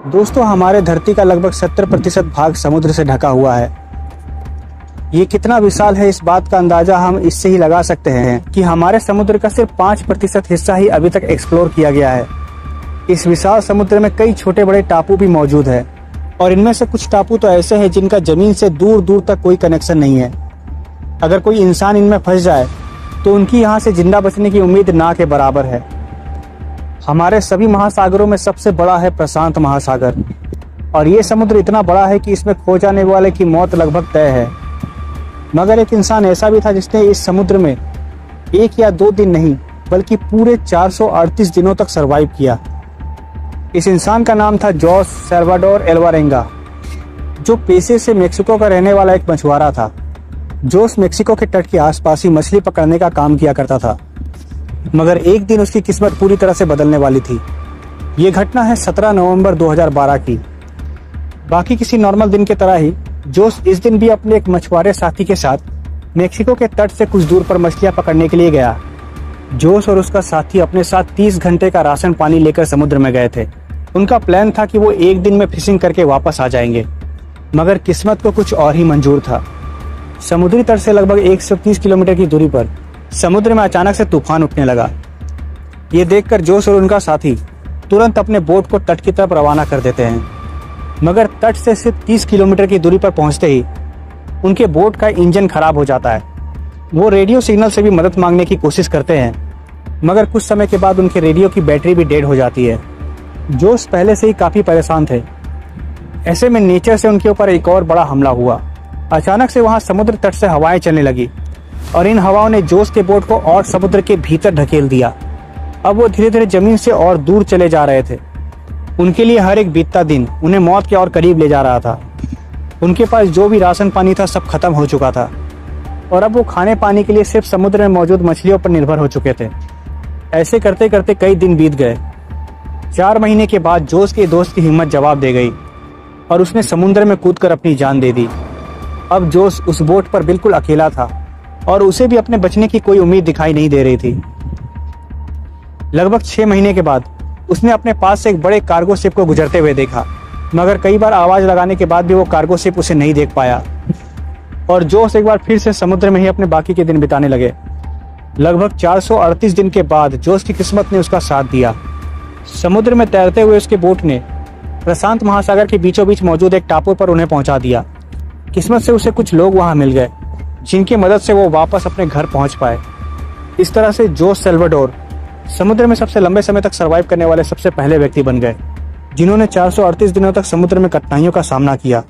दोस्तों, हमारे धरती का लगभग 70% भाग समुद्र से ढका हुआ है। ये कितना विशाल है, इस बात का अंदाजा हम इससे ही लगा सकते हैं कि हमारे समुद्र का सिर्फ 5% हिस्सा ही अभी तक एक्सप्लोर किया गया है। इस विशाल समुद्र में कई छोटे बड़े टापू भी मौजूद है और इनमें से कुछ टापू तो ऐसे हैं जिनका जमीन से दूर दूर तक कोई कनेक्शन नहीं है। अगर कोई इंसान इनमें फंस जाए तो उनकी यहाँ से जिंदा बचने की उम्मीद ना के बराबर है। हमारे सभी महासागरों में सबसे बड़ा है प्रशांत महासागर और ये समुद्र इतना बड़ा है कि इसमें खो जाने वाले की मौत लगभग तय है। मगर एक इंसान ऐसा भी था जिसने इस समुद्र में 1 या 2 दिन नहीं बल्कि पूरे 438 दिनों तक सरवाइव किया। इस इंसान का नाम था जोस सल्वाडोर एल्वारेंगा, जो पेशे से मेक्सिको का रहने वाला एक मछुआरा था। जोस मेक्सिको के तट के आसपास ही मछली पकड़ने का काम किया करता था, मगर एक दिन उसकी किस्मत पूरी तरह से बदलने वाली थी। ये घटना है 17 नवंबर 2012 की। बाकी किसी नॉर्मल दिन की तरह ही जोस इस दिन भी अपने एक मछुआरे साथी के साथ मेक्सिको के तट से कुछ दूर पर मछलियां पकड़ने के लिए गया। जोस और उसका साथी अपने साथ 30 घंटे का राशन पानी लेकर समुद्र में गए थे। उनका प्लान था कि वो एक दिन में फिशिंग करके वापस आ जाएंगे, मगर किस्मत को कुछ और ही मंजूर था। समुद्री तट से लगभग 130 किलोमीटर की दूरी पर समुद्र में अचानक से तूफान उठने लगा। ये देखकर जोस और उनका साथी तुरंत अपने बोट को तट की तरफ रवाना कर देते हैं, मगर तट से सिर्फ 30 किलोमीटर की दूरी पर पहुंचते ही उनके बोट का इंजन खराब हो जाता है। वो रेडियो सिग्नल से भी मदद मांगने की कोशिश करते हैं, मगर कुछ समय के बाद उनके रेडियो की बैटरी भी डेड हो जाती है। जोस पहले से ही काफी परेशान थे। ऐसे में नेचर से उनके ऊपर एक और बड़ा हमला हुआ। अचानक से वहां समुद्र तट से हवाएं चलने लगी और इन हवाओं ने जोस के बोट को और समुद्र के भीतर ढकेल दिया। अब वो धीरे धीरे जमीन से और दूर चले जा रहे थे। उनके लिए हर एक बीतता दिन उन्हें मौत के और करीब ले जा रहा था। उनके पास जो भी राशन पानी था सब खत्म हो चुका था और अब वो खाने पानी के लिए सिर्फ समुद्र में मौजूद मछलियों पर निर्भर हो चुके थे। ऐसे करते करते कई दिन बीत गए। 4 महीने के बाद जोस के दोस्त की हिम्मत जवाब दे गई और उसने समुद्र में कूदकर अपनी जान दे दी। अब जोस उस बोट पर बिल्कुल अकेला था और उसे भी अपने बचने की कोई उम्मीद दिखाई नहीं दे रही थी। लगभग 6 महीने के बाद उसने अपने पास से एक बड़े कार्गो शिप को गुजरते हुए देखा, मगर कई बार आवाज लगाने के बाद भी वो कार्गो शिप उसे नहीं देख पाया और जोस एक बार फिर से समुद्र में ही अपने बाकी के दिन बिताने लगे। लगभग 438 दिन के बाद जोस की किस्मत ने उसका साथ दिया। समुद्र में तैरते हुए उसके बोट ने प्रशांत महासागर के बीचों बीच मौजूद एक टापू पर उन्हें पहुंचा दिया। किस्मत से उसे कुछ लोग वहां मिल गए जिनकी मदद से वो वापस अपने घर पहुंच पाए। इस तरह से जोस सल्वाडोर समुद्र में सबसे लंबे समय तक सरवाइव करने वाले सबसे पहले व्यक्ति बन गए, जिन्होंने 438 दिनों तक समुद्र में कठिनाइयों का सामना किया।